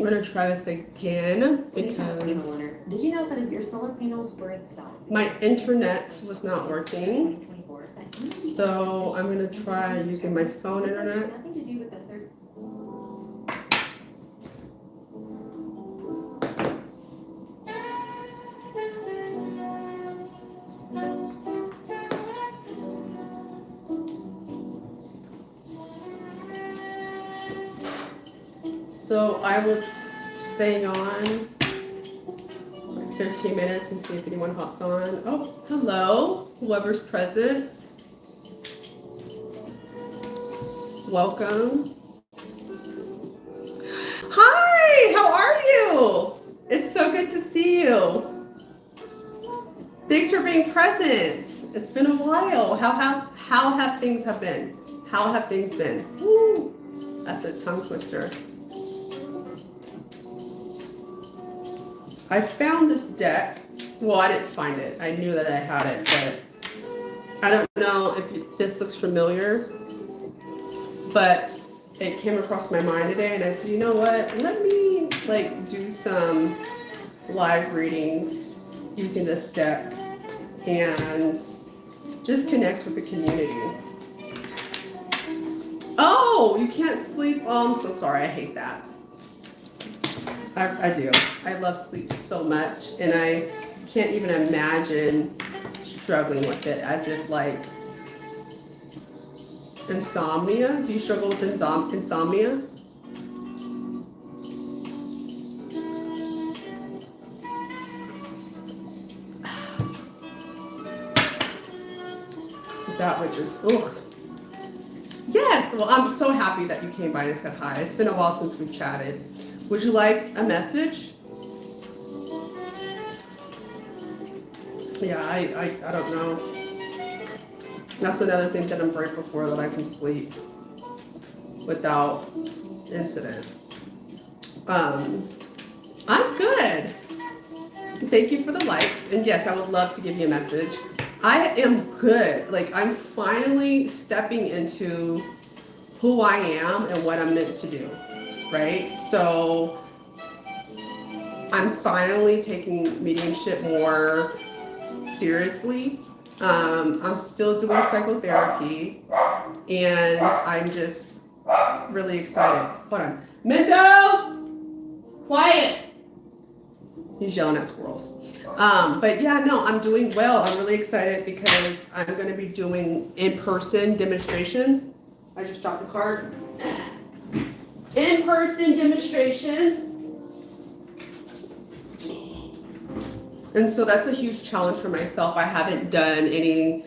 I'm gonna try this again because did you know that if your solar panels were installed, my internet was not working? So I'm gonna try using my phone internet. Nothing to do with the third. So I will stay on like 15 minutes and see if anyone hops on. Oh, hello, whoever's present. Welcome. Hi, how are you? It's so good to see you. Thanks for being present. It's been a while. How have things been? How have things been? Woo, that's a tongue twister. I found this deck. Well, I didn't find it. I knew that I had it, but I don't know if this looks familiar. But it came across my mind today, and I said, you know what? Let me do some live readings using this deck and just connect with the community. Oh, you can't sleep. Oh, I'm so sorry. I hate that. I do. I love sleep so much, and I can't even imagine struggling with it as if insomnia. Do you struggle with insomnia? That would just, ugh. Yes, well, I'm so happy that you came by and said hi. It's been a while since we've chatted. Would you like a message? Yeah, I don't know. That's another thing that I'm grateful for, that I can sleep without incident. I'm good. Thank you for the likes. And yes, I would love to give you a message. I am good. I'm finally stepping into who I am and what I'm meant to do, right? So I'm finally taking mediumship more seriously. I'm still doing psychotherapy, and I'm just really excited. Hold on. Mendo! Quiet! He's yelling at squirrels. But yeah, no, I'm doing well. I'm really excited because I'm going to be doing in-person demonstrations. I just dropped the card. In-person demonstrations. And so that's a huge challenge for myself. I haven't done any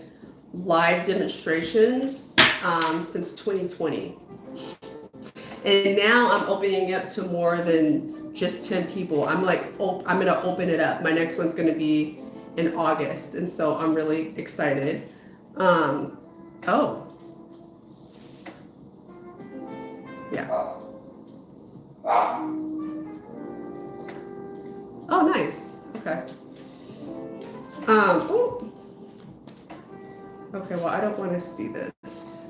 live demonstrations since 2020. And now I'm opening up to more than just 10 people. I'm going to open it up. My next one's going to be in August. And so I'm really excited. Oh. Yeah. Oh, nice. Okay. Ooh. Okay, well, I don't want to see this.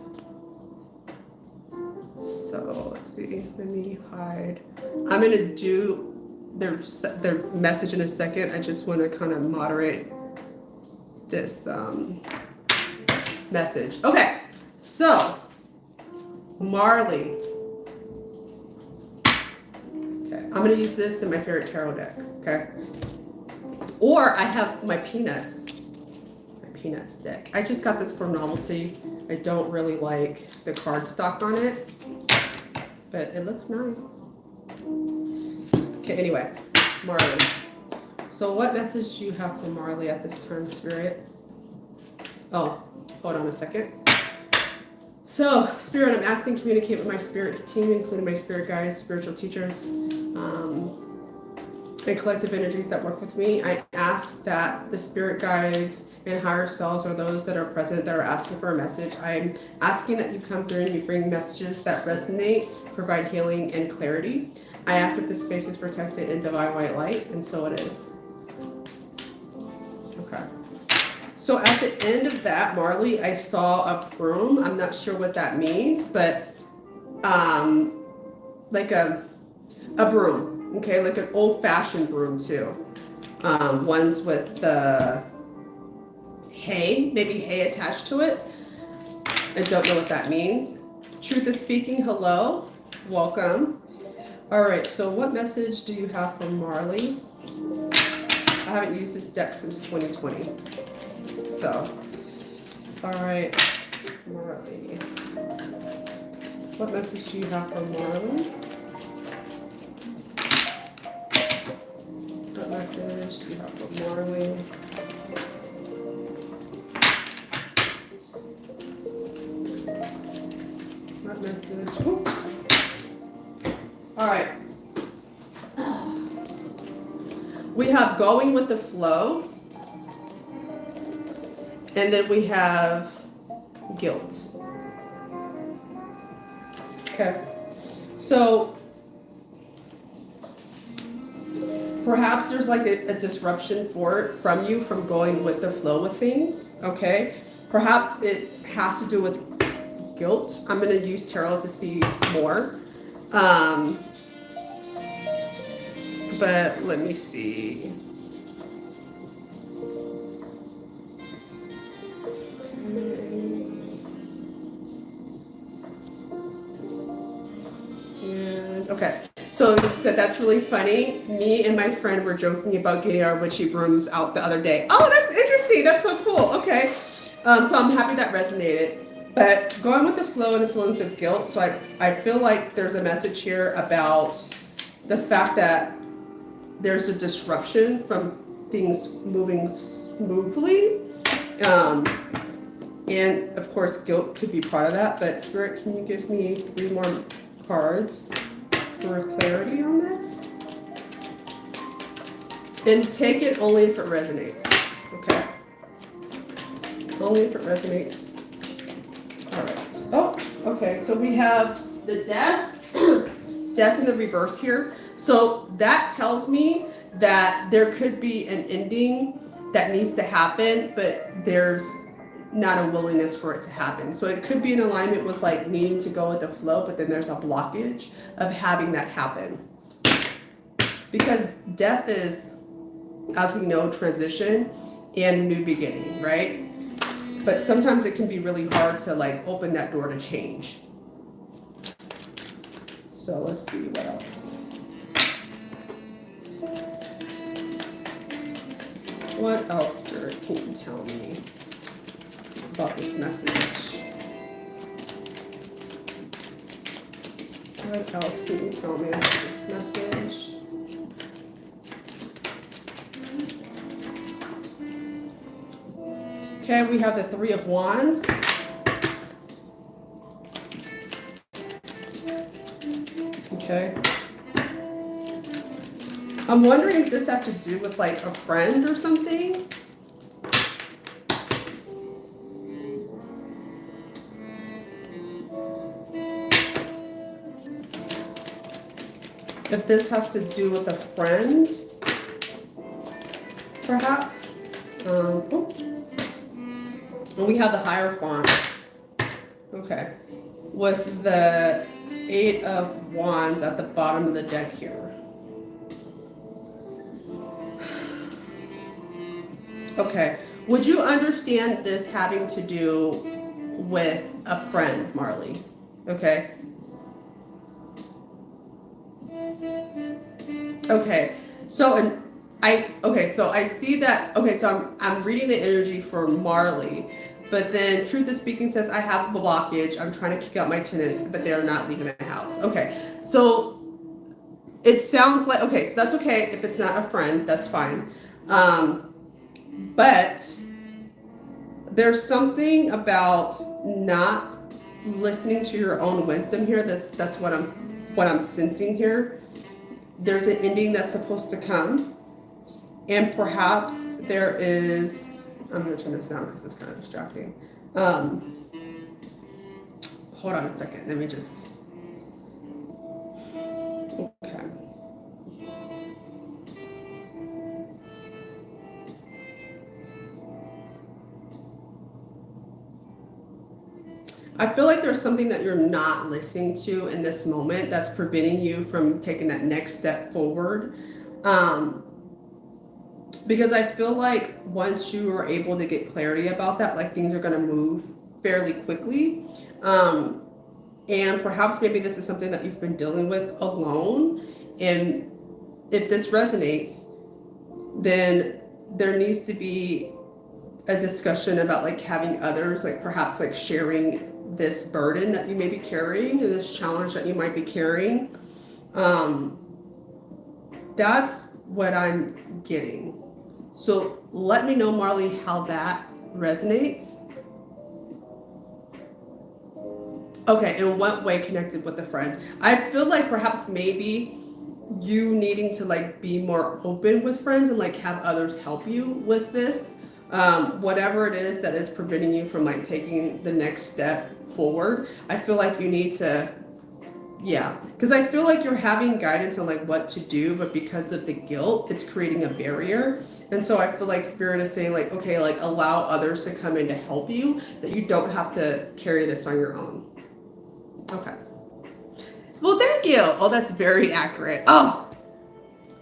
So let's see. Let me hide. I'm going to do their message in a second. I just want to kind of moderate this message. Okay, so Marley. Okay, I'm going to use this in my favorite tarot deck. Okay. Or I have my Peanuts deck. I just got this for novelty. I don't really like the cardstock on it, but it looks nice. Okay, anyway, Marley. So what message do you have for Marley at this time, Spirit? Oh, hold on a second. So, Spirit, I'm asking to communicate with my spirit team, including my spirit guides, spiritual teachers, and collective energies that work with me. I ask that the spirit guides and higher selves are those that are present that are asking for a message. I'm asking that you come through and you bring messages that resonate, provide healing and clarity. I ask that the space is protected in divine white light, and so it is. Okay. So at the end of that, Marley, I saw a broom. I'm not sure what that means, but like a broom. Okay, like an old-fashioned broom too. Ones with the hay, maybe hay attached to it. I don't know what that means. Truth is speaking, hello, welcome. All right, so what message do you have for Marley? I haven't used this deck since 2020. So, all right, Marley. What message do you have for Marley? What message do you have for Marley? What message? Ooh. All right. We have going with the flow. And then we have guilt. Okay. So perhaps there's like a disruption from you from going with the flow with things. Okay. Perhaps it has to do with guilt. I'm going to use tarot to see more. But let me see. And okay, so you said that's really funny. Me and my friend were joking about getting our witchy brooms out the other day. Oh, that's interesting. That's so cool. Okay, so I'm happy that resonated. But going with the flow and influence of guilt, so I feel like there's a message here about the fact that there's a disruption from things moving smoothly. And of course, guilt could be part of that. But Spirit, can you give me 3 more cards for clarity on this? And take it only if it resonates. Okay. Only if it resonates. All right. Oh, okay. So we have the death, death in the reverse here. So that tells me that there could be an ending that needs to happen, but there's not a willingness for it to happen. So it could be in alignment with like needing to go with the flow, but then there's a blockage of having that happen. Because death is, as we know, transition and new beginning, right? But sometimes it can be really hard to like open that door to change. So let's see what else. What else, Spirit, can you tell me about this message? What else can you tell me about this message? Okay, we have the 3 of Wands. Okay. I'm wondering if this has to do with like a friend or something. If this has to do with a friend, perhaps. And we have the Hierophant. Okay. With the 8 of Wands at the bottom of the deck here. Okay. Would you understand this having to do with a friend, Marley? Okay. Okay. So I see that. Okay, so I'm reading the energy for Marley, but then Truth is Speaking says I have a blockage. I'm trying to kick out my tenants, but they are not leaving the house. Okay. So it sounds like, okay, so that's okay if it's not a friend, that's fine. But there's something about not listening to your own wisdom here. That's what I'm sensing here. There's an ending that's supposed to come, and perhaps there is. I'm gonna turn this down because it's kind of distracting. Hold on a second. Let me just. Okay. I feel like there's something that you're not listening to in this moment that's preventing you from taking that next step forward. Because I feel like once you are able to get clarity about that, like things are going to move fairly quickly. And perhaps maybe this is something that you've been dealing with alone. And if this resonates, then there needs to be a discussion about like having others, like perhaps like sharing this burden that you may be carrying and this challenge that you might be carrying. That's what I'm getting. So let me know, Marley, how that resonates. Okay, in what way connected with a friend? I feel like perhaps maybe you needing to like be more open with friends and like have others help you with this. Whatever it is that is preventing you from like taking the next step forward, I feel like you need to, yeah, because I feel like you're having guidance on like what to do, but because of the guilt, it's creating a barrier. And so I feel like Spirit is saying like, okay, like allow others to come in to help you, that you don't have to carry this on your own. Okay. Well, thank you. Oh, that's very accurate. Oh,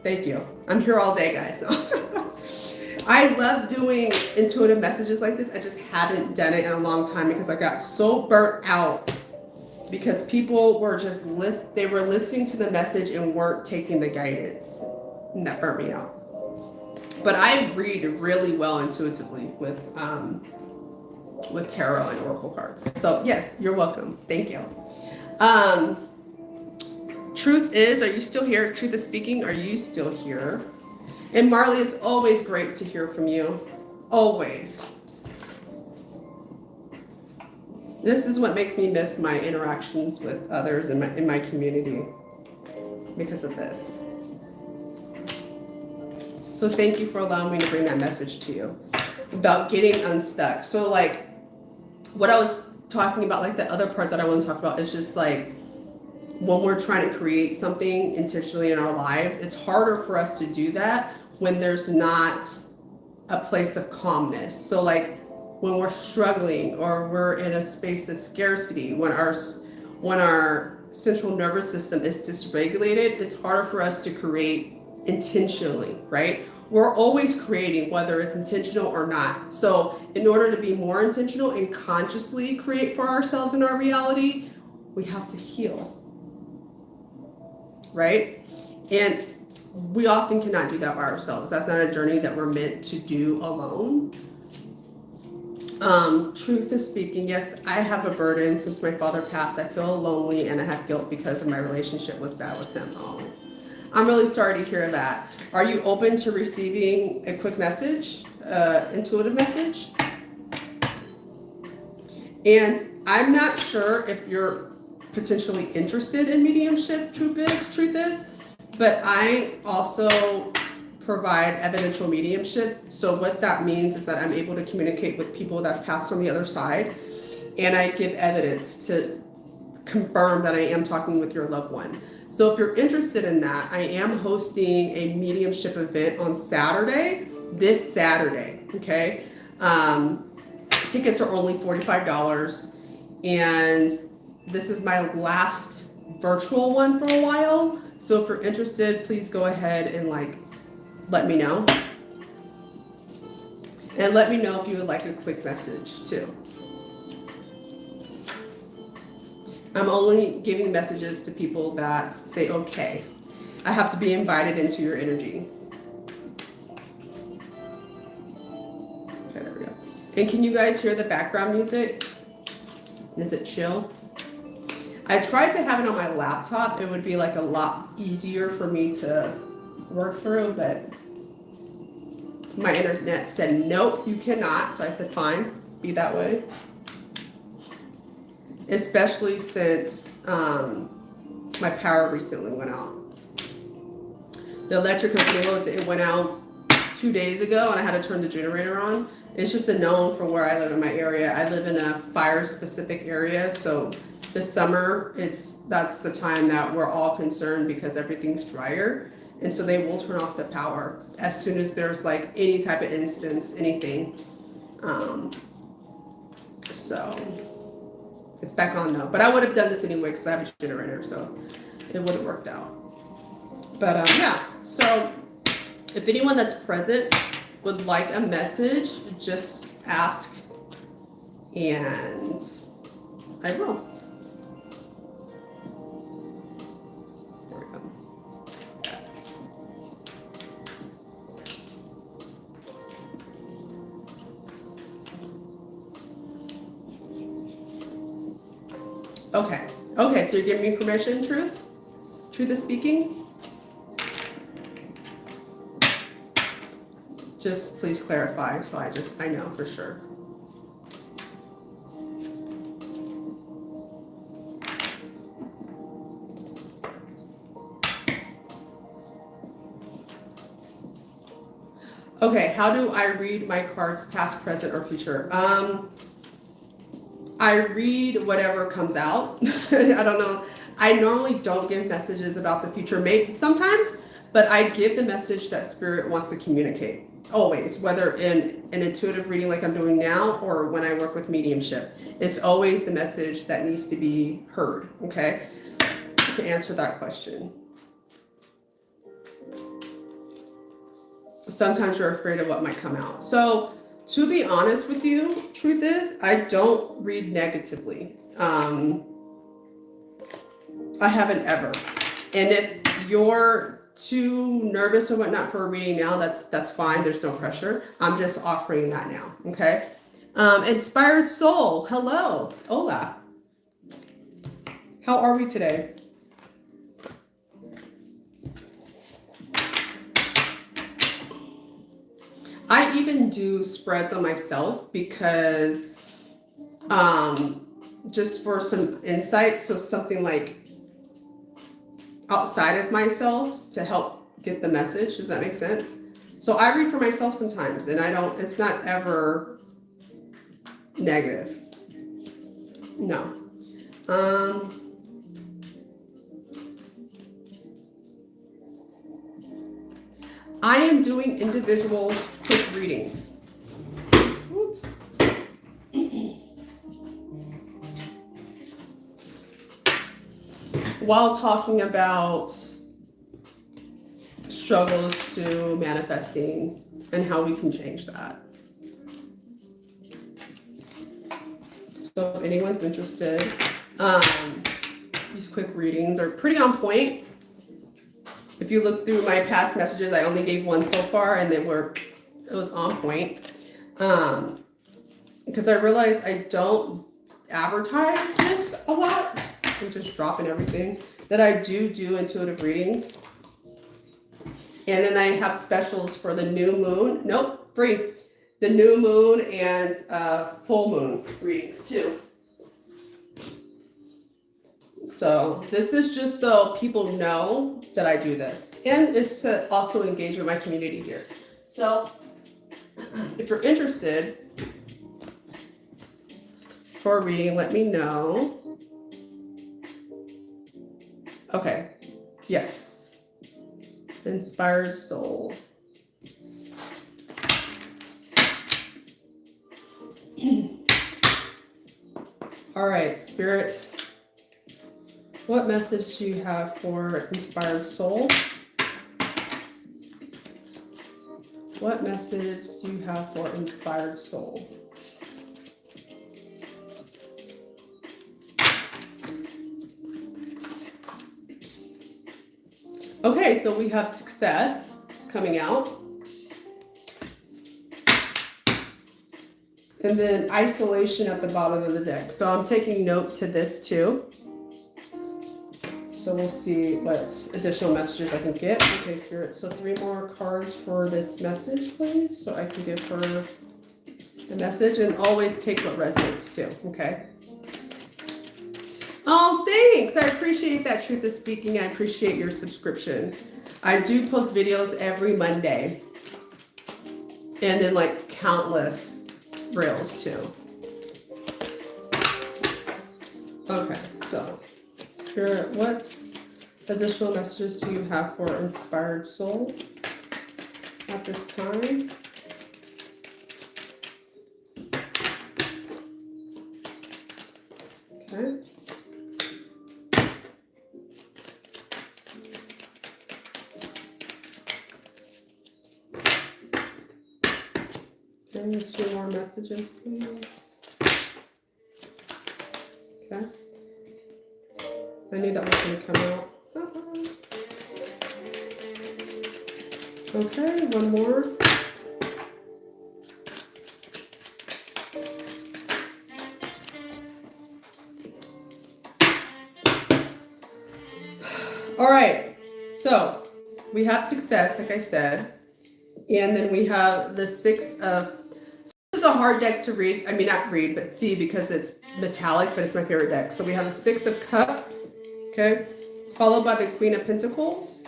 thank you. I'm here all day, guys. No. I love doing intuitive messages like this. I just haven't done it in a long time because I got so burnt out because people were just they were listening to the message and weren't taking the guidance. And that burnt me out. But I read really well intuitively with tarot and oracle cards. So yes, you're welcome. Thank you. Truth is, are you still here? Truth is speaking, are you still here? And Marley, it's always great to hear from you. Always. This is what makes me miss my interactions with others in my community because of this. So thank you for allowing me to bring that message to you about getting unstuck. So like what I was talking about, like the other part that I want to talk about is just like when we're trying to create something intentionally in our lives, it's harder for us to do that when there's not a place of calmness. So like when we're struggling or we're in a space of scarcity, when our central nervous system is dysregulated, it's harder for us to create intentionally, right? We're always creating, whether it's intentional or not. So in order to be more intentional and consciously create for ourselves in our reality, we have to heal, right? And we often cannot do that by ourselves. That's not a journey that we're meant to do alone. Truth is speaking, yes, I have a burden since my father passed. I feel lonely and I have guilt because of my relationship was bad with him. Oh, I'm really sorry to hear that. Are you open to receiving a quick message, intuitive message? And I'm not sure if you're potentially interested in mediumship, truth is, but I also provide evidential mediumship. So what that means is that I'm able to communicate with people that have passed on the other side, and I give evidence to confirm that I am talking with your loved one. So if you're interested in that, I am hosting a mediumship event on Saturday, this Saturday, okay? Tickets are only $45, and this is my last virtual one for a while. So if you're interested, please go ahead and let me know. And let me know if you would like a quick message too. I'm only giving messages to people that say, okay. I have to be invited into your energy. Okay, there we go. And can you guys hear the background music? Is it chill? I tried to have it on my laptop. It would be like a lot easier for me to work through, but my internet said, nope, you cannot. So I said, fine, be that way. Especially since my power recently went out. The electric company it went out 2 days ago and I had to turn the generator on. It's just a known for where I live in my area. I live in a fire specific area, so the summer, that's the time that we're all concerned because everything's drier. And so they will turn off the power as soon as there's like any type of instance, anything. So It's back on though. But I would have done this anyway because I have a generator, so it would have worked out. But yeah, so if anyone that's present would like a message, just ask and I will. There we go. Okay. Okay, so you're giving me permission, Truth? Truth is speaking? Just please clarify so I know for sure. Okay, how do I read my cards past, present, or future? I read whatever comes out. I don't know. I normally don't give messages about the future, maybe sometimes, but I give the message that Spirit wants to communicate. Always, whether in an intuitive reading like I'm doing now or when I work with mediumship. It's always the message that needs to be heard, okay? To answer that question. Sometimes you're afraid of what might come out. So, to be honest with you, truth is, I don't read negatively. I haven't ever. And if you're too nervous or whatnot for a reading now, that's fine. There's no pressure. I'm just offering that now. Okay. Inspired Soul. Hello. Hola. How are we today? I even do spreads on myself because just for some insight. So something like outside of myself to help get the message. Does that make sense? So I read for myself sometimes and it's not ever negative. No. I am doing individual quick readings. Oops. While talking about struggles to manifesting and how we can change that. So if anyone's interested, these quick readings are pretty on point. If you look through my past messages, I only gave one so far and it was on point. Because I realized I don't advertise this a lot. I'm just dropping everything. That I do intuitive readings. And then I have specials for the new moon. Nope, free. The new moon and full moon readings too. So this is just so people know that I do this. And it's to also engage with my community here. So if you're interested for a reading, let me know. Okay, yes. Inspired Soul. All right, Spirit. What message do you have for Inspired Soul? What message do you have for Inspired Soul? Okay, so we have success coming out. And then isolation at the bottom of the deck. So I'm taking note to this too. So we'll see what additional messages I can get. Okay, Spirit. So 3 more cards for this message, please. So I can give her a message and always take what resonates too. Okay. Oh, thanks. I appreciate that. Truth is Speaking. I appreciate your subscription. I do post videos every Monday. And then like countless reels too. Okay, so Spirit, what additional messages do you have for Inspired Soul at this time? Okay. Okay, 2 more messages, please. Okay. I knew that was going to come out. Okay, 1 more. All right, so we have success, like I said, and then we have the 6 of, so this is a hard deck to read, I mean not read, but see, because it's metallic, but it's my favorite deck. So we have the 6 of Cups, okay, followed by the Queen of Pentacles,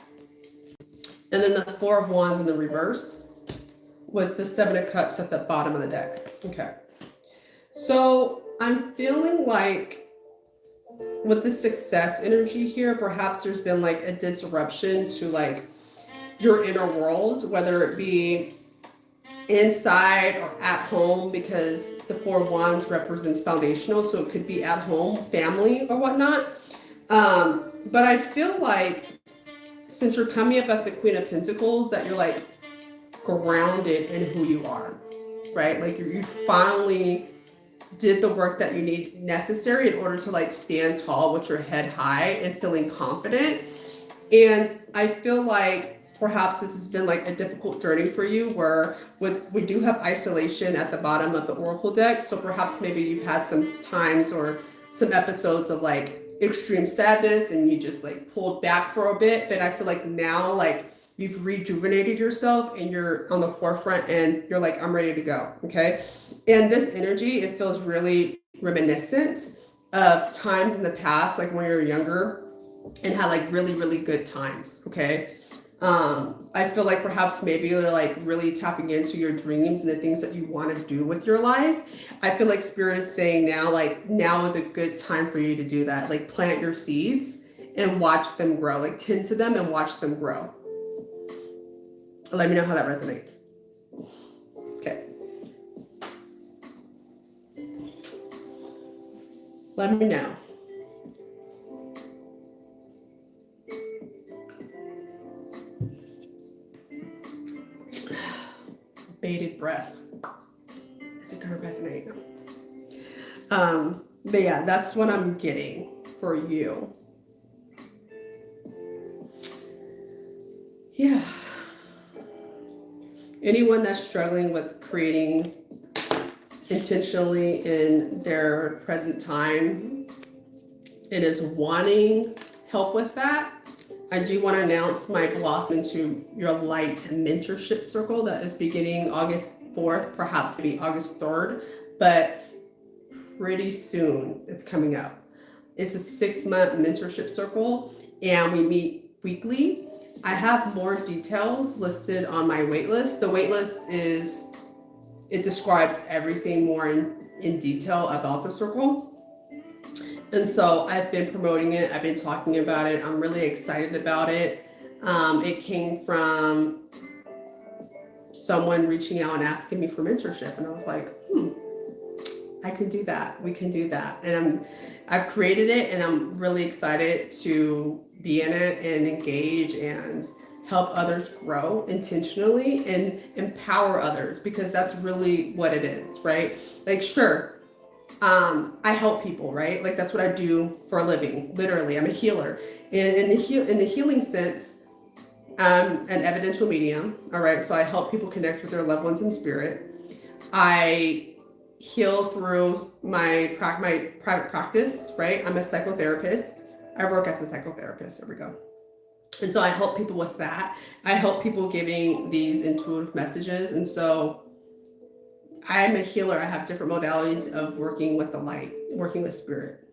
and then the 4 of Wands in the reverse, with the 7 of Cups at the bottom of the deck. Okay, so I'm feeling like with the success energy here, perhaps there's been like a disruption to like your inner world, whether it be inside or at home, because the 4 of Wands represents foundational, so it could be at home, family or whatnot. But I feel like since you're coming up as the Queen of Pentacles, that you're like grounded in who you are, right? Like you finally did the work that you need necessary in order to like stand tall with your head high and feeling confident. And I feel like perhaps this has been like a difficult journey for you, where we do have isolation at the bottom of the Oracle deck. So perhaps maybe you've had some times or some episodes of like extreme sadness and you just like pulled back for a bit. But I feel like now like you've rejuvenated yourself and you're on the forefront and you're like, I'm ready to go. Okay. And this energy, it feels really reminiscent of times in the past, like when you were younger and had like really, really good times. Okay. I feel like perhaps maybe you're like really tapping into your dreams and the things that you want to do with your life. I feel like Spirit is saying now, like now is a good time for you to do that. Like plant your seeds and watch them grow, like tend to them and watch them grow. Let me know how that resonates. Okay. Let me know. Bated breath. Is it gonna resonate? But yeah, that's what I'm getting for you. Yeah. Anyone that's struggling with creating intentionally in their present time and is wanting help with that, I do want to announce my Blossom into Your Light Mentorship Circle that is beginning August 4th, perhaps maybe August 3rd, but pretty soon it's coming up. It's a 6-month mentorship circle and we meet weekly. I have more details listed on my waitlist. The waitlist it describes everything more in detail about the circle. And so I've been promoting it. I've been talking about it. I'm really excited about it. It came from someone reaching out and asking me for mentorship. And I was like, I can do that. We can do that. And I've created it and I'm really excited to be in it and engage and help others grow intentionally and empower others, because that's really what it is, right? Like, sure, I help people, right? Like that's what I do for a living. Literally, I'm a healer. And in the healing sense, I'm an evidential medium. All right. So I help people connect with their loved ones in spirit. I heal through my private practice, right? I'm a psychotherapist. I work as a psychotherapist. There we go. And so I help people with that. I help people giving these intuitive messages. And so I'm a healer. I have different modalities of working with the light, working with spirit.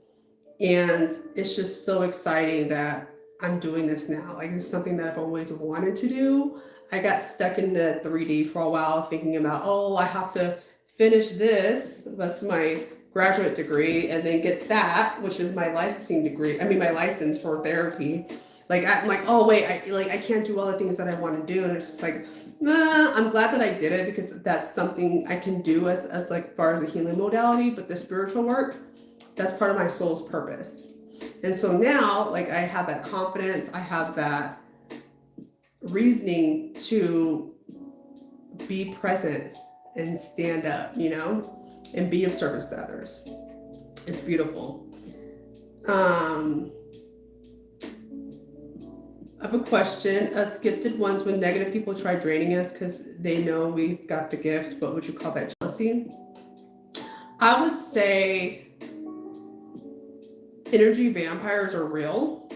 And it's just so exciting that I'm doing this now. Like it's something that I've always wanted to do. I got stuck in the 3D for a while thinking about, I have to finish this. That's my graduate degree, and then get that, which is my licensing degree. I mean, my license for therapy. Like I'm like, I can't do all the things that I want to do, and it's just like, I'm glad that I did it because that's something I can do as like far as a healing modality. But the spiritual work, that's part of my soul's purpose. And so now, like I have that confidence, I have that reasoning to be present and stand up, you know, and be of service to others. It's beautiful. I have a question. Us gifted ones, when negative people try draining us because they know we've got the gift, what would you call that? Jealousy? I would say energy vampires are real.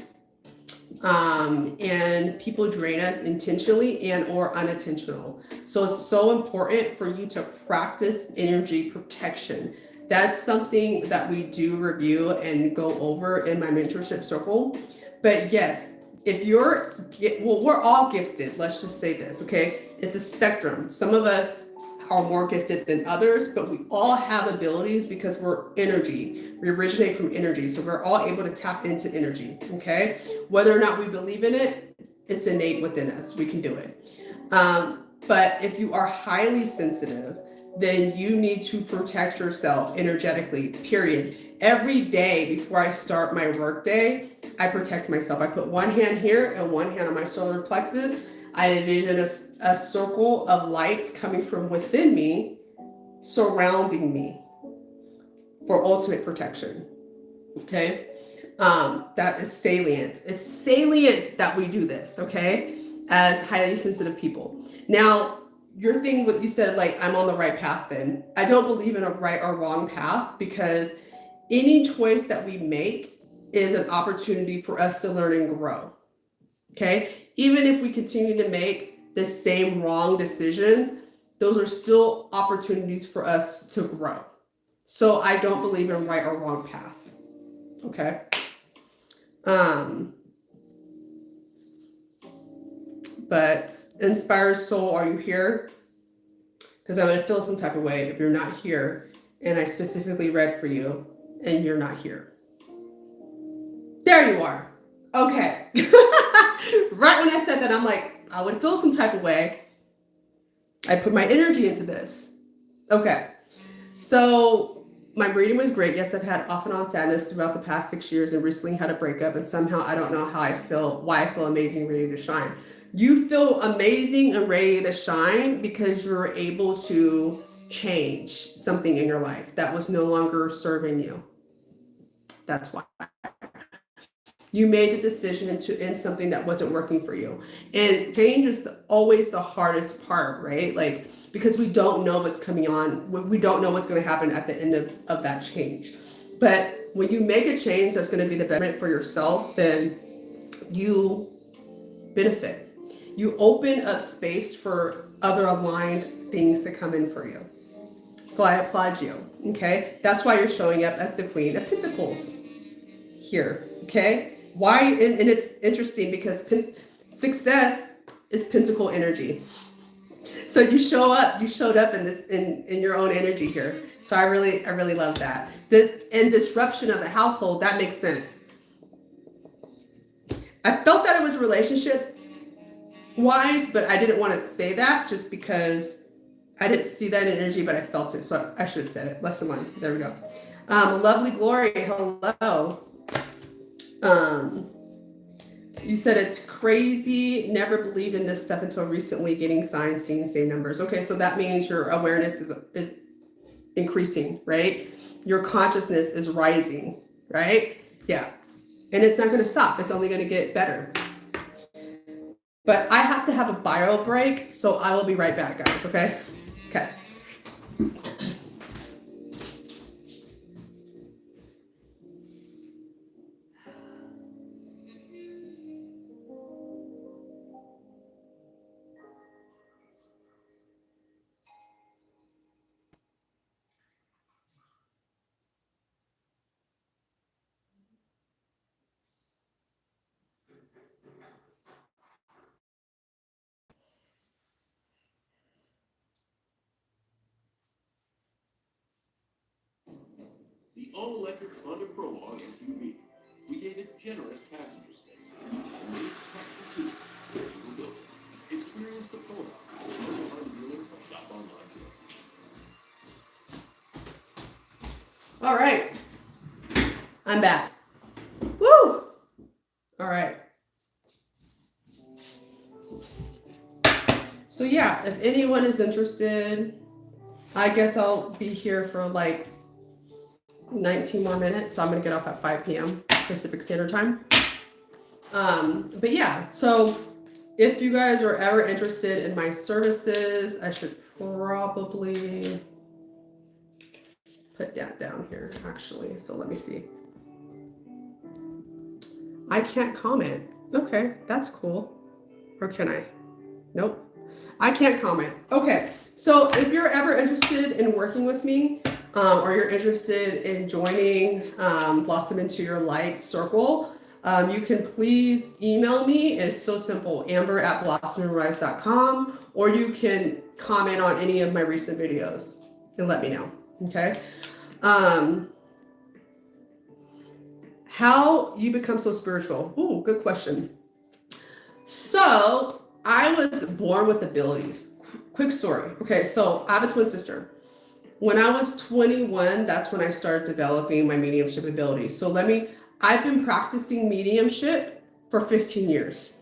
And people drain us intentionally and or unintentional. So it's so important for you to practice energy protection. That's something that we do review and go over in my mentorship circle. But yes, if you're, well, we're all gifted. Let's just say this, okay? It's a spectrum. Some of us are more gifted than others, but we all have abilities because we're energy. We originate from energy. So we're all able to tap into energy, okay? Whether or not we believe in it, it's innate within us. We can do it. But if you are highly sensitive, then you need to protect yourself energetically, period. Every day before I start my work day, I protect myself. I put one hand here and one hand on my solar plexus. I envision a circle of light coming from within me, surrounding me for ultimate protection. Okay? That is salient. It's salient that we do this, okay? As highly sensitive people. Now, your thing, what you said, like, I'm on the right path then. I don't believe in a right or wrong path because any choice that we make is an opportunity for us to learn and grow. Okay? Even if we continue to make the same wrong decisions, those are still opportunities for us to grow. So I don't believe in right or wrong path. Okay? But inspired soul, are you here? Because I'm going to feel some type of way if you're not here and I specifically read for you and you're not here. There you are. Okay. Right when I said that, I'm like, I would feel some type of way. I put my energy into this. Okay. So my reading was great. Yes, I've had off and on sadness throughout the past 6 years and recently had a breakup, and somehow I don't know how I feel, why I feel amazing and ready to shine. You feel amazing and ready to shine because you're able to change something in your life that was no longer serving you. That's why. You made the decision to end something that wasn't working for you. And change is always the hardest part, right? Like, because we don't know what's coming on. We don't know what's going to happen at the end of that change. But when you make a change that's going to be the benefit for yourself, then you benefit. You open up space for other aligned things to come in for you. So I applaud you, okay? That's why you're showing up as the Queen of Pentacles here, okay? Why? And it's interesting because success is pentacle energy. So you showed up in this in your own energy here. So I really love that. And disruption of the household, that makes sense. I felt that it was relationship wise, but I didn't want to say that just because I didn't see that energy, but I felt it. So I should have said it. Lesson 1. There we go. Lovely Glory, hello. You said it's crazy, never believed in this stuff until recently, getting signs, seeing same numbers. Okay, so that means your awareness is increasing, right? Your consciousness is rising, right? Yeah. And it's not going to stop. It's only going to get better. But I have to have a bio break, so I will be right back, guys, okay? Okay. The all-electric Honda Prologue SUV. We gave it generous passenger space. And it's tech too. We built it. Experience the Prologue. Shop online today. All right. I'm back. Woo! All right. So yeah, if anyone is interested, I guess I'll be here for like 19 more minutes. So I'm going to get off at 5 p.m. Pacific Standard Time. But yeah, so if you guys are ever interested in my services, I should probably put that down here actually. So let me see. I can't comment. Okay, that's cool. Or can I? Nope. I can't comment. Okay, so if you're ever interested in working with me, or you're interested in joining Blossom into Your Light Circle, you can please email me. It's so simple, amber@blossomandrise.com, or you can comment on any of my recent videos and let me know, okay? How you become so spiritual? Ooh, good question. So I was born with abilities. Quick story. Okay, so I have a twin sister. When I was 21, that's when I started developing my mediumship abilities. So I've been practicing mediumship for 15 years.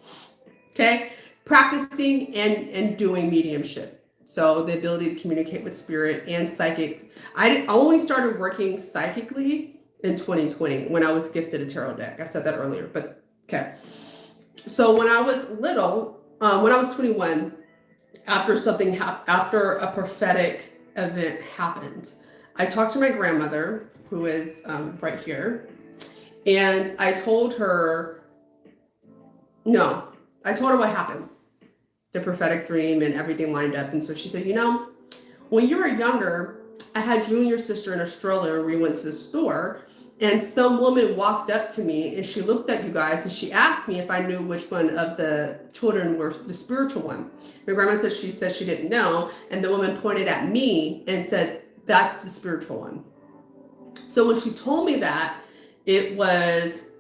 Okay, practicing and doing mediumship. So the ability to communicate with spirit and psychic. I only started working psychically in 2020 when I was gifted a tarot deck. I said that earlier, but okay. So when I was little, when I was 21, after a prophetic event happened, I talked to my grandmother, who is right here, and I told her what happened, the prophetic dream and everything lined up. And so she said, when you were younger, I had you and your sister in a stroller and we went to the store, and some woman walked up to me and she looked at you guys and she asked me if I knew which one of the children were the spiritual one. My grandma said she didn't know, and the woman pointed at me and said, that's the spiritual one. So when she told me that, it was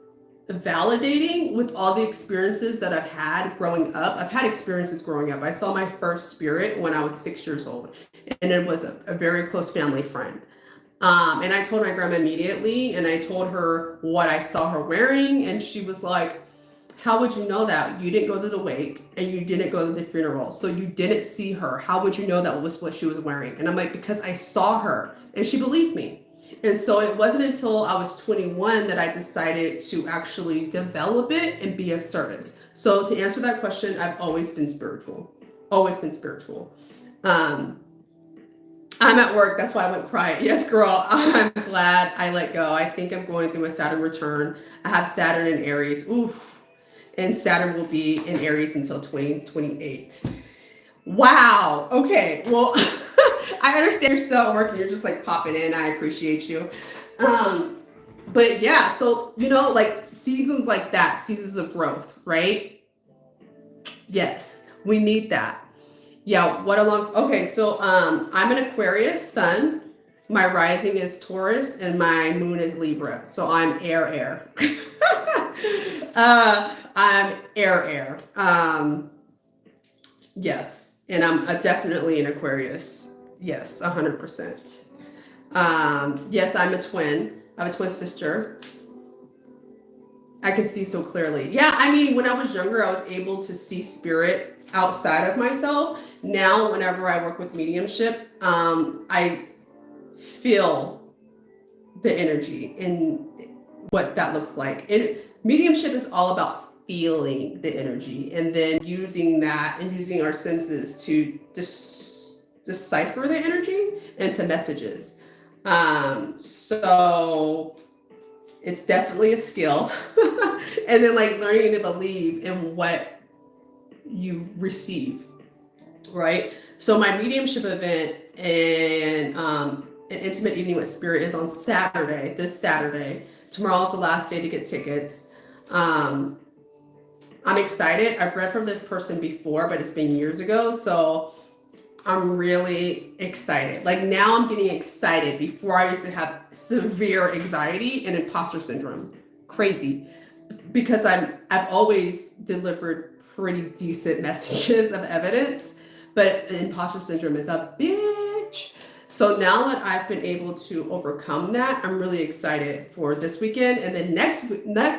validating with all the experiences that I've had growing up. I've had experiences growing up. I saw my first spirit when I was 6 years old, and it was a very close family friend. And I told my grandma immediately, and I told her what I saw her wearing, and she was like, how would you know that? You didn't go to the wake and you didn't go to the funeral, so you didn't see her. How would you know that was what she was wearing? And I'm like, because I saw her, and she believed me. And so it wasn't until I was 21 that I decided to actually develop it and be of service. So to answer that question, I've always been spiritual. Always been spiritual. I'm at work. That's why I went quiet. Yes, girl. I'm glad I let go. I think I'm going through a Saturn return. I have Saturn in Aries. Oof. And Saturn will be in Aries until 2028. Wow. Okay. Well, I understand you're still at work and you're just like popping in. I appreciate you. But yeah, so, like seasons like that, seasons of growth, right? Yes, we need that. Yeah, okay, so I'm an Aquarius sun, my rising is Taurus, and my moon is Libra, so I'm air. I'm air. Yes, and I'm definitely an Aquarius. Yes, 100%. Yes, I'm a twin. I have a twin sister. I can see so clearly. Yeah, I mean, when I was younger, I was able to see spirit outside of myself. Now, whenever I work with mediumship, I feel the energy and what that looks like. Mediumship is all about feeling the energy and then using that and using our senses to decipher the energy into messages. So it's definitely a skill. And then like learning to believe in what you receive, right? So my mediumship event and an intimate evening with spirit is on this Saturday. Tomorrow's the last day to get tickets. I'm excited. I've read from this person before, but it's been years ago. So I'm really excited. Like now I'm getting excited. Before I used to have severe anxiety and imposter syndrome. Crazy. Because I've always delivered pretty decent messages of evidence, but imposter syndrome is a bitch. So now that I've been able to overcome that, I'm really excited for this weekend. And then next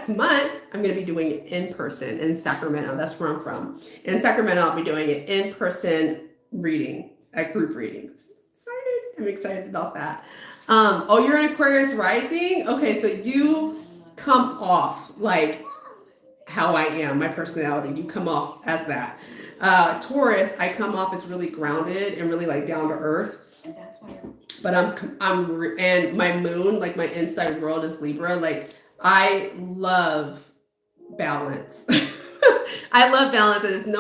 month, I'm going to be doing it in person in Sacramento. That's where I'm from. In Sacramento, I'll be doing it in person reading, at group readings. Excited. I'm excited about that. Oh, you're an Aquarius rising? Okay, so you come off like how I am, my personality. You come off as that. Taurus, I come off as really grounded and really like down to earth. And that's why But and my moon, like my inside world is Libra. Like I love balance. I love balance. And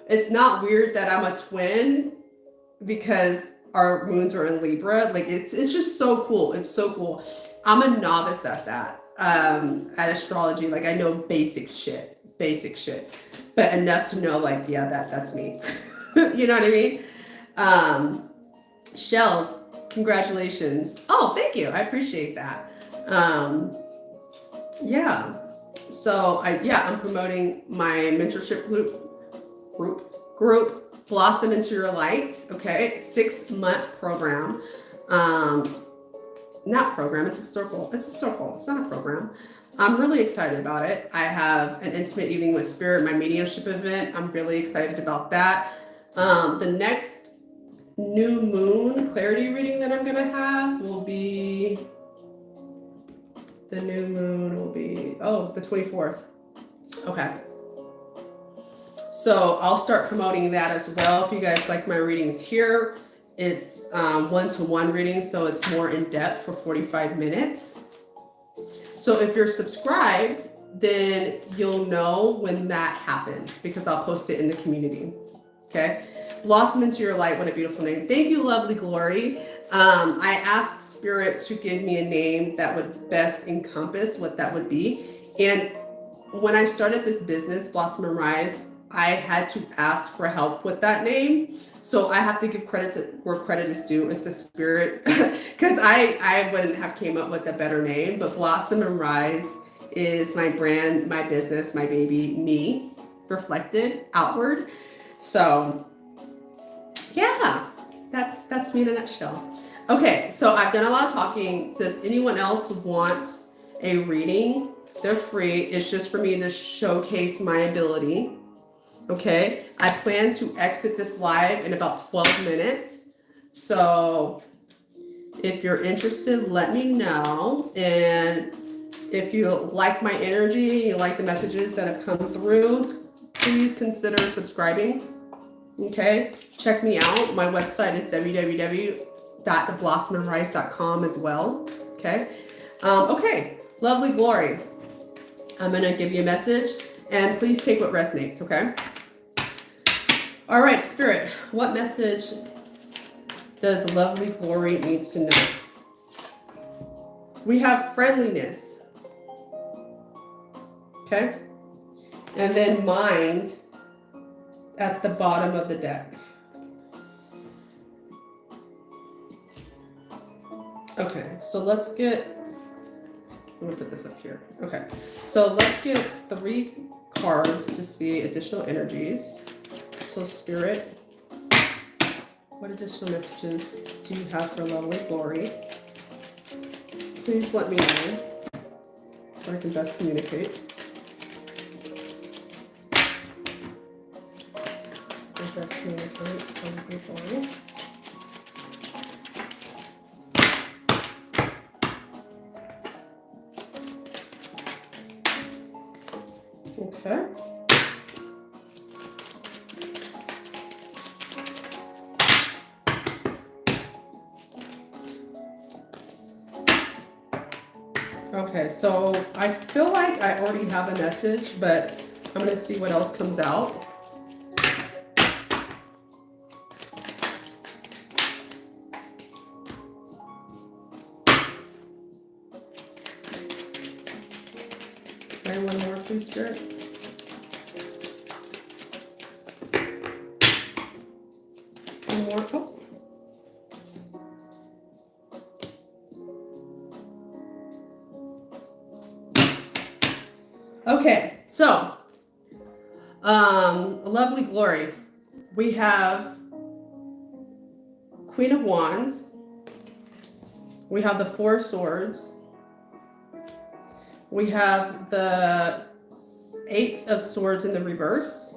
it's not weird that I'm a twin because our moons are in Libra. Like it's just so cool. It's so cool. I'm a novice at that. At astrology, like I know basic shit, but enough to know like, yeah, that's me. You know what I mean? Shells, congratulations. Oh, thank you. I appreciate that. Yeah. So I'm promoting my mentorship group, Blossom into Your Light. Okay. 6-month program. Not program, it's a circle. It's not a program. I'm really excited about it. I have an intimate evening with spirit, my mediumship event. I'm really excited about that. The next new moon clarity reading that I'm gonna have will be the 24th. Okay. So I'll start promoting that as well. If you guys like my readings here, it's one-to-one reading, so it's more in depth for 45 minutes. So if you're subscribed, then you'll know when that happens because I'll post it in the community. Okay. Blossom into Your Light. What a beautiful name. Thank you, lovely Glory. I asked Spirit to give me a name that would best encompass what that would be. And when I started this business, Blossom and Rise, I had to ask for help with that name. So I have to give credit to where credit is due. It's the Spirit, because I wouldn't have came up with a better name. But Blossom and Rise is my brand, my business, my baby, me, reflected outward. So yeah, that's me in a nutshell. Okay, so I've done a lot of talking. Does anyone else want a reading? They're free. It's just for me to showcase my ability. Okay, I plan to exit this live in about 12 minutes. So if you're interested, let me know. And if you like my energy, you like the messages that have come through, please consider subscribing. Okay, check me out. My website is www.blossomandrise.com as well. Okay. Okay, lovely Glory. I'm going to give you a message and please take what resonates. Okay. All right, Spirit, what message does lovely Glory need to know? We have friendliness. Okay. And then mind at the bottom of the deck. Okay, so let's get, I'm gonna put this up here. Okay, so let's get 3 cards to see additional energies. So Spirit, what additional messages do you have for lovely Glory? Please let me know so I can best communicate. Best communicate lovely Glory. Okay. Okay, so I feel like I already have a message, but I'm going to see what else comes out. One more, please, Spirit. One more. Oh. Okay, so lovely Glory. We have Queen of Wands. We have the 4 Swords. We have the 8 of Swords in the reverse.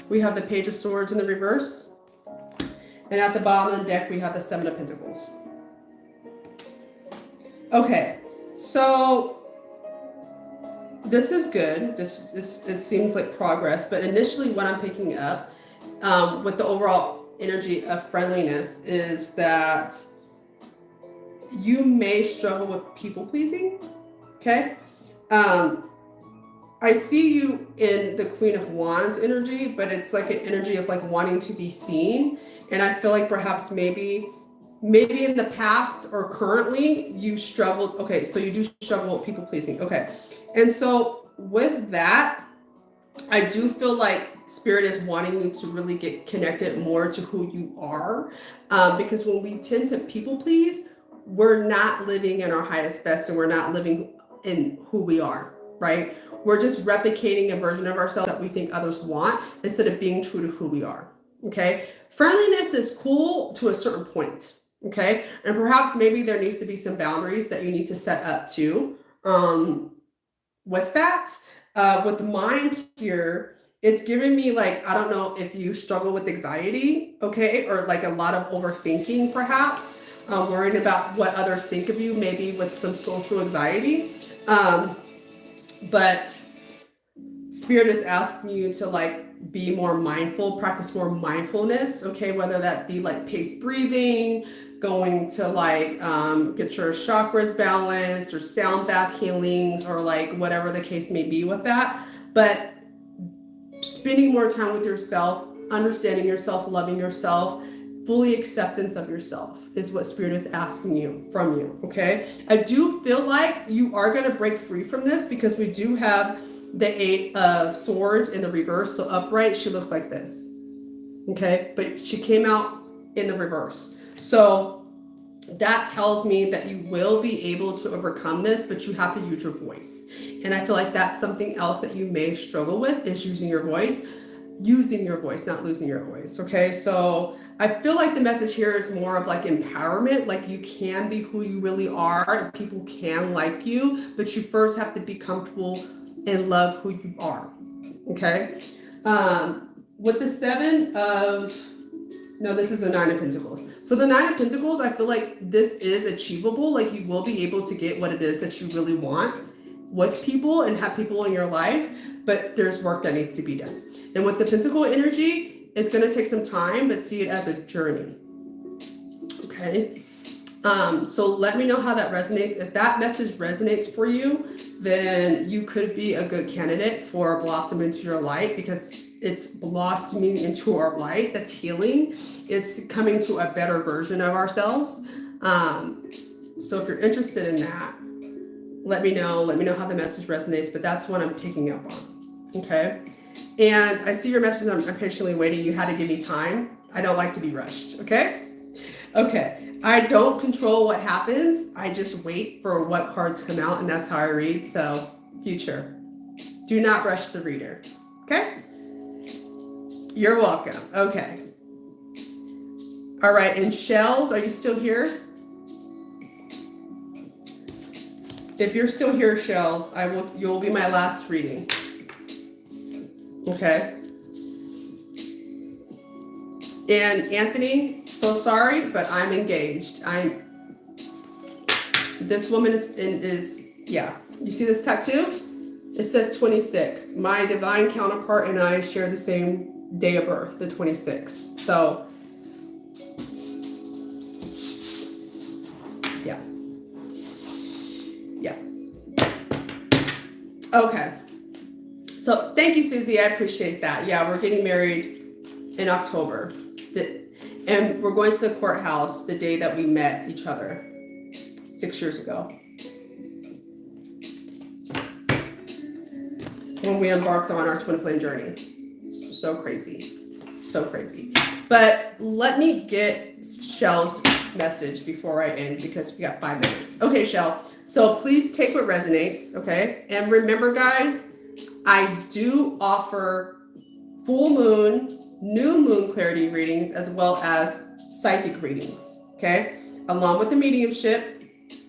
We have the Page of Swords in the reverse. And at the bottom of the deck, we have the Seven of Pentacles. Okay, so this is good. It seems like progress, but initially what I'm picking up with the overall energy of friendliness is that you may struggle with people pleasing. Okay. I see you in the Queen of Wands energy, but it's like an energy of like wanting to be seen. And I feel like perhaps maybe in the past or currently you struggled. Okay, so you do struggle with people pleasing. Okay. And so with that, I do feel like Spirit is wanting you to really get connected more to who you are. Because when we tend to people please, we're not living in our highest best and we're not living in who we are, right? We're just replicating a version of ourselves that we think others want instead of being true to who we are, okay? Friendliness is cool to a certain point, okay? And perhaps maybe there needs to be some boundaries that you need to set up too. With that, with the mind here, it's giving me like, I don't know if you struggle with anxiety, okay? Or like a lot of overthinking perhaps, worrying about what others think of you, maybe with some social anxiety. But Spirit is asking you to like be more mindful, practice more mindfulness, okay? Whether that be like paced breathing, going to like get your chakras balanced or sound bath healings or like whatever the case may be with that. But spending more time with yourself, understanding yourself, loving yourself, fully acceptance of yourself is what Spirit is asking from you, okay? I do feel like you are going to break free from this because we do have the Eight of Swords in the reverse. So upright, she looks like this, okay? But she came out in the reverse. So that tells me that you will be able to overcome this, but you have to use your voice. And I feel like that's something else that you may struggle with is using your voice, not losing your voice, okay? So I feel like the message here is more of like empowerment, like you can be who you really are, people can like you, but you first have to be comfortable and love who you are, okay? With the this is the Nine of Pentacles. So the Nine of Pentacles, I feel like this is achievable, like you will be able to get what it is that you really want with people and have people in your life, but there's work that needs to be done. And with the Pentacle energy, it's going to take some time, but see it as a journey. Okay. So let me know how that resonates. If that message resonates for you, then you could be a good candidate for Blossom into Your Light because it's blossoming into our light. That's healing. It's coming to a better version of ourselves. So if you're interested in that, let me know. Let me know how the message resonates, but that's what I'm picking up on. Okay. And I see your message. I'm patiently waiting. You had to give me time. I don't like to be rushed. Okay. Okay. I don't control what happens. I just wait for what cards come out, and that's how I read. So, future. Do not rush the reader. Okay. You're welcome. Okay. All right. And Shells, are you still here? If you're still here, Shells, you'll be my last reading. Okay. And Anthony, so sorry, but I'm engaged. This woman is yeah. You see this tattoo? It says 26. My divine counterpart and I share the same day of birth, the 26th. So yeah. Yeah. Okay. So thank you, Susie. I appreciate that. Yeah, we're getting married in October. And we're going to the courthouse the day that we met each other 6 years ago. When we embarked on our twin flame journey. So crazy. So crazy. But let me get Shell's message before I end because we got 5 minutes. Okay, Shell. So please take what resonates, okay? And remember, guys, I do offer full moon, new moon clarity readings as well as psychic readings, okay? Along with the mediumship,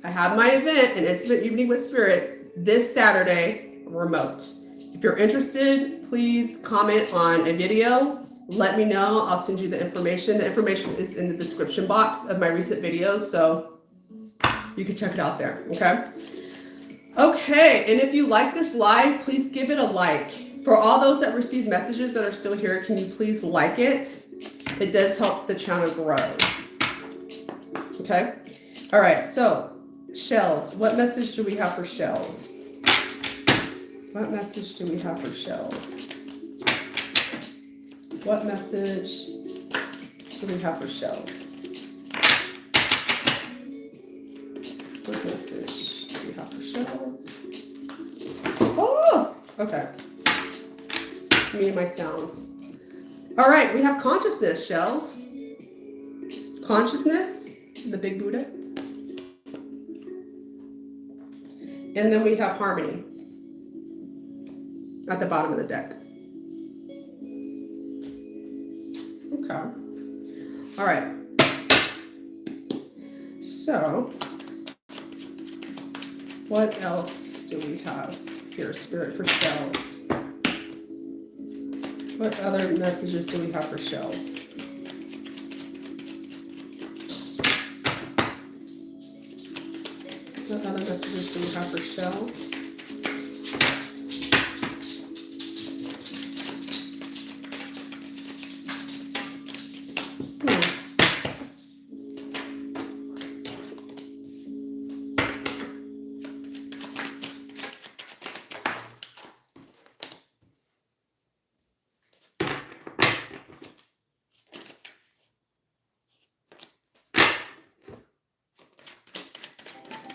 I have my event, An Intimate Evening with Spirit, this Saturday, remote. If you're interested, please comment on a video let me know. I'll send you the information. The information is in the description box of my recent videos, so you can check it out there, okay? Okay, and if you like this live, please give it a like. For all those that receive messages that are still here, can you please like it? It does help the channel grow. Okay? All right, so shells. What message do we have for shells? What message do we have for shells? What message do we have for shells? What message do we have for shells? Oh, okay. Me and my sounds. All right, we have consciousness, shells. Consciousness, the big Buddha. And then we have harmony at the bottom of the deck. Okay. All right. So, what else do we have here, Spirit, for shells? What other messages do we have for shells? What other messages do we have for shell?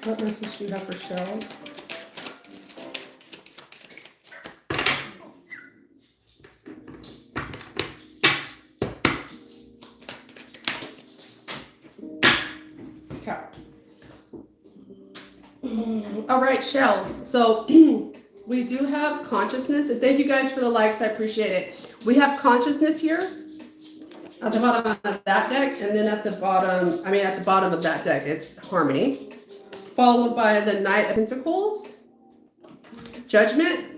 What message do you have for shells? Okay. All right, shells. So we do have consciousness, and thank you guys for the likes. I appreciate it. We have consciousness here at the bottom of that deck, and then at the bottom, at the bottom of that deck, it's harmony. Followed by the Knight of Pentacles, Judgment,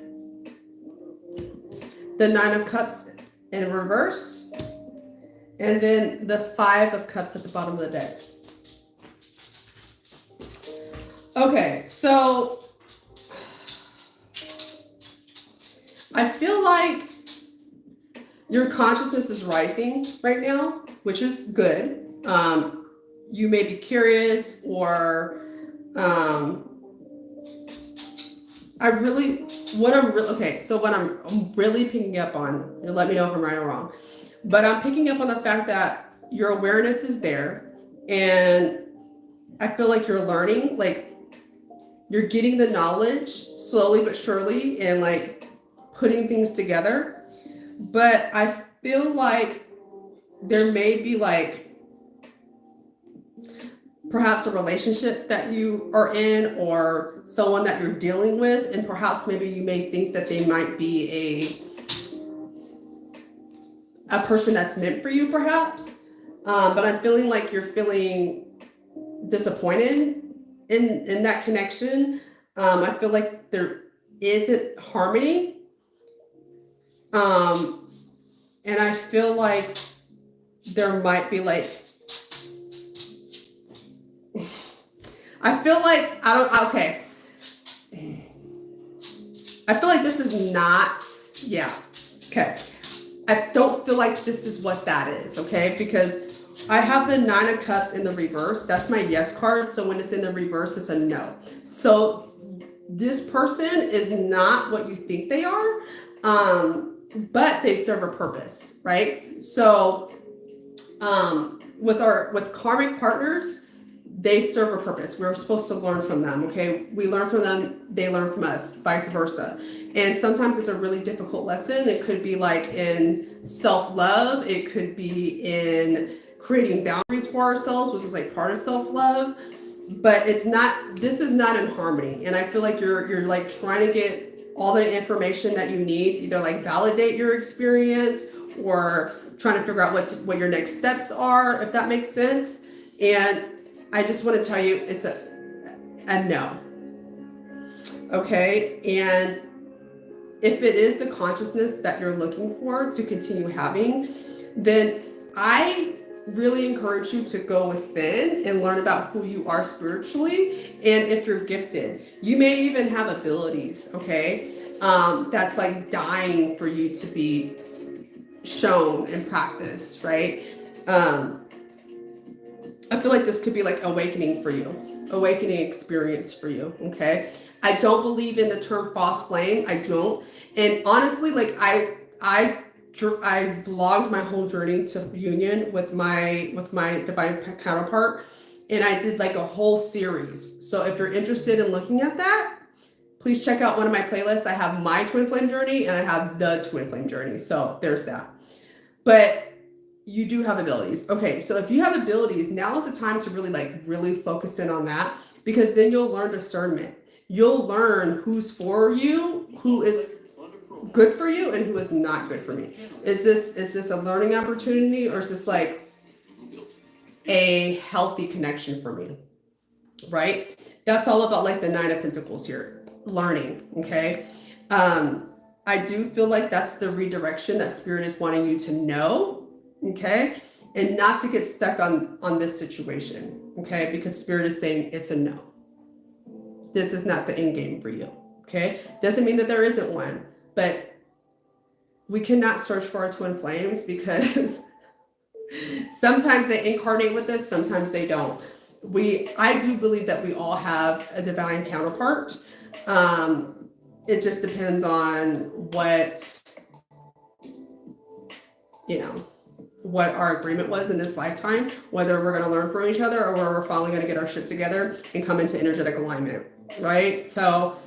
the Nine of Cups in reverse, and then the Five of Cups at the bottom of the deck. Okay, so I feel like your consciousness is rising right now, which is good. You may be curious or what I'm really picking up on, and let me know if I'm right or wrong, but I'm picking up on the fact that your awareness is there, and I feel like you're learning, like you're getting the knowledge slowly but surely and like putting things together. But I feel like there may be like perhaps a relationship that you are in or someone that you're dealing with, and perhaps maybe you may think that they might be a person that's meant for you, perhaps. But I'm feeling like you're feeling disappointed in that connection. I feel like there isn't harmony. And I feel like there might be like, I feel like, I feel like this is not, okay. I don't feel like this is what that is, okay? Because I have the Nine of Cups in the reverse. That's my yes card. So when it's in the reverse, it's a no. So this person is not what you think they are, but they serve a purpose, right? So with karmic partners, they serve a purpose. We're supposed to learn from them, okay? We learn from them, they learn from us, vice versa. And sometimes it's a really difficult lesson. It could be like in self-love. It could be in creating boundaries for ourselves, which is like part of self-love. But this is not in harmony. And I feel like you're like trying to get all the information that you need to either like validate your experience or trying to figure out what your next steps are, if that makes sense. And I just want to tell you, it's a no. Okay. And if it is the consciousness that you're looking for to continue having, then I really encourage you to go within and learn about who you are spiritually. And if you're gifted, you may even have abilities, okay? That's like dying for you to be shown and practiced, right? I feel like this could be like awakening for you, awakening experience for you, okay? I don't believe in the term false flame. I don't. And honestly, like I vlogged my whole journey to union with my divine counterpart, and I did like a whole series. So if you're interested in looking at that, please check out one of my playlists. I have my twin flame journey and I have the twin flame journey. So there's that. But you do have abilities. Okay, so if you have abilities, now is the time to really focus in on that, because then you'll learn discernment. You'll learn who's for you, who is good for you, and who is not good for me. Is this a learning opportunity, or is this like a healthy connection for me? Right? That's all about like the Nine of Pentacles here. Learning, okay? I do feel like that's the redirection that Spirit is wanting you to know, okay? And not to get stuck on this situation, okay? Because Spirit is saying it's a no. This is not the end game for you, okay? Doesn't mean that there isn't one, but we cannot search for our twin flames, because sometimes they incarnate with us, sometimes they don't. I do believe that we all have a divine counterpart. It just depends on what our agreement was in this lifetime, whether we're going to learn from each other or whether we're finally going to get our shit together and come into energetic alignment, right? So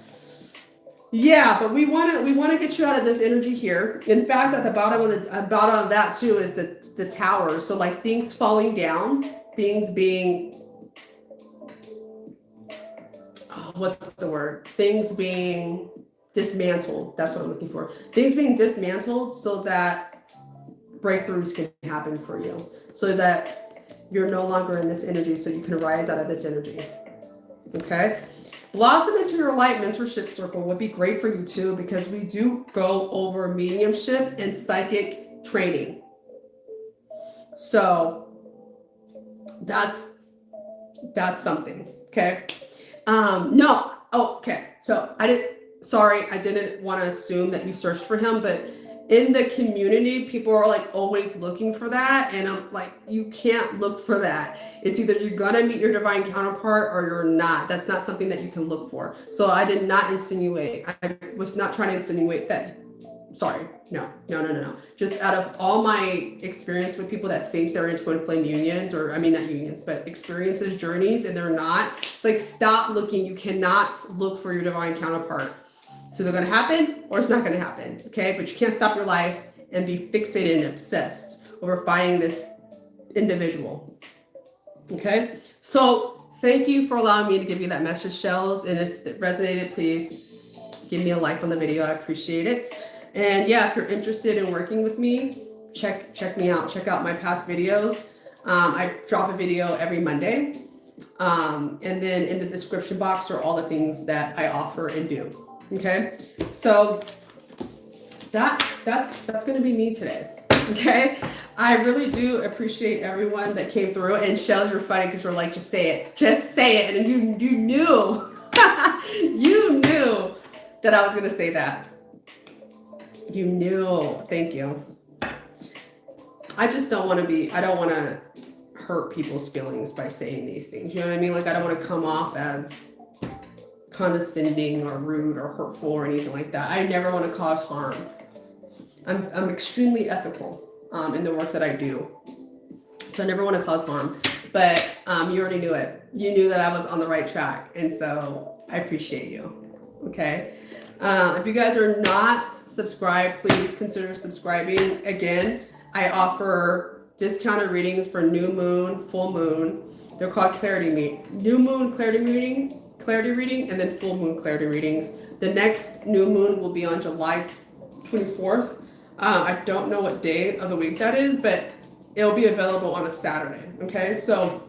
yeah, but we want to get you out of this energy here. In fact, at the bottom of that too is the tower. So like things falling down, things being, what's the word? Things being dismantled. That's what I'm looking for. Things being dismantled so that breakthroughs can happen for you, so that you're no longer in this energy, so you can rise out of this energy. Okay? Blossom into Your Light Mentorship Circle would be great for you too, because we do go over mediumship and psychic training. So that's something. Okay? Okay. So I didn't want to assume that you searched for him, but in the community, people are like always looking for that. And I'm like, you can't look for that. It's either you're going to meet your divine counterpart or you're not. That's not something that you can look for. So I did not insinuate. I was not trying to insinuate that. Sorry. No. Just out of all my experience with people that think they're in twin flame unions, or I mean, not unions, but experiences, journeys, and they're not. It's like, stop looking. You cannot look for your divine counterpart. So they're going to happen or it's not going to happen. Okay. But you can't stop your life and be fixated and obsessed over finding this individual. Okay. So thank you for allowing me to give you that message, Shells. And if it resonated, please give me a like on the video. I appreciate it. And yeah, if you're interested in working with me, check me out. Check out my past videos. I drop a video every Monday. And then in the description box are all the things that I offer and do. Okay, so that's going to be me today. Okay, I really do appreciate everyone that came through. And Shells, you're funny because you're like, just say it, and you knew you knew that I was going to say that. You knew. Thank you. I just don't want to hurt people's feelings by saying these things. You know what I mean? Like, I don't want to come off as condescending or rude or hurtful or anything like that. I never want to cause harm. I'm extremely ethical in the work that I do. So I never want to cause harm. But you already knew it. You knew that I was on the right track. And so I appreciate you. Okay. If you guys are not subscribed, please consider subscribing. Again, I offer discounted readings for new moon, full moon. They're called new moon clarity reading, and then full moon clarity readings. The next new moon will be on July 24th. I don't know what day of the week that is, but it'll be available on a Saturday. Okay, so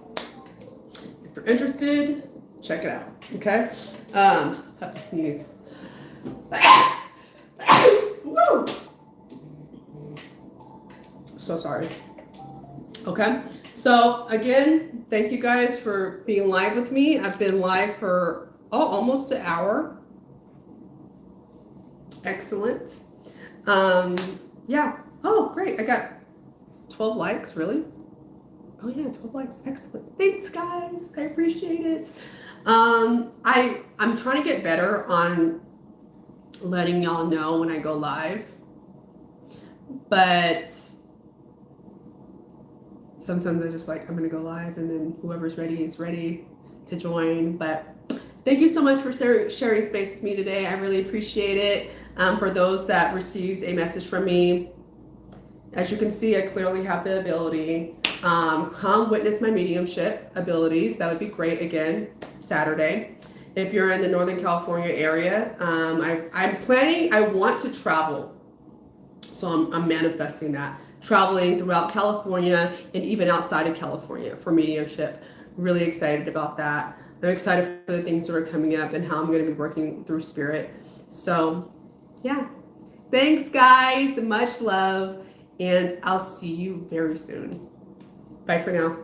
if you're interested, check it out. Okay, have to sneeze. So sorry. Okay. So again, thank you guys for being live with me. I've been live for almost an hour. Excellent. Yeah. Oh, great. I got 12 likes. Really? Oh yeah, 12 likes. Excellent. Thanks, guys. I appreciate it. I'm trying to get better on letting y'all know when I go live, but sometimes I just like, I'm gonna go live, and then whoever's ready is ready to join. But thank you so much for sharing space with me today. I really appreciate it. For those that received a message from me, as you can see, I clearly have the ability. Come witness my mediumship abilities. That would be great. Again, Saturday. If you're in the Northern California area, I'm planning, I want to travel. So I'm manifesting that. Traveling throughout California and even outside of California for mediumship. Really excited about that. I'm excited for the things that are coming up and how I'm going to be working through spirit. So yeah. Thanks, guys. Much love. And I'll see you very soon. Bye for now.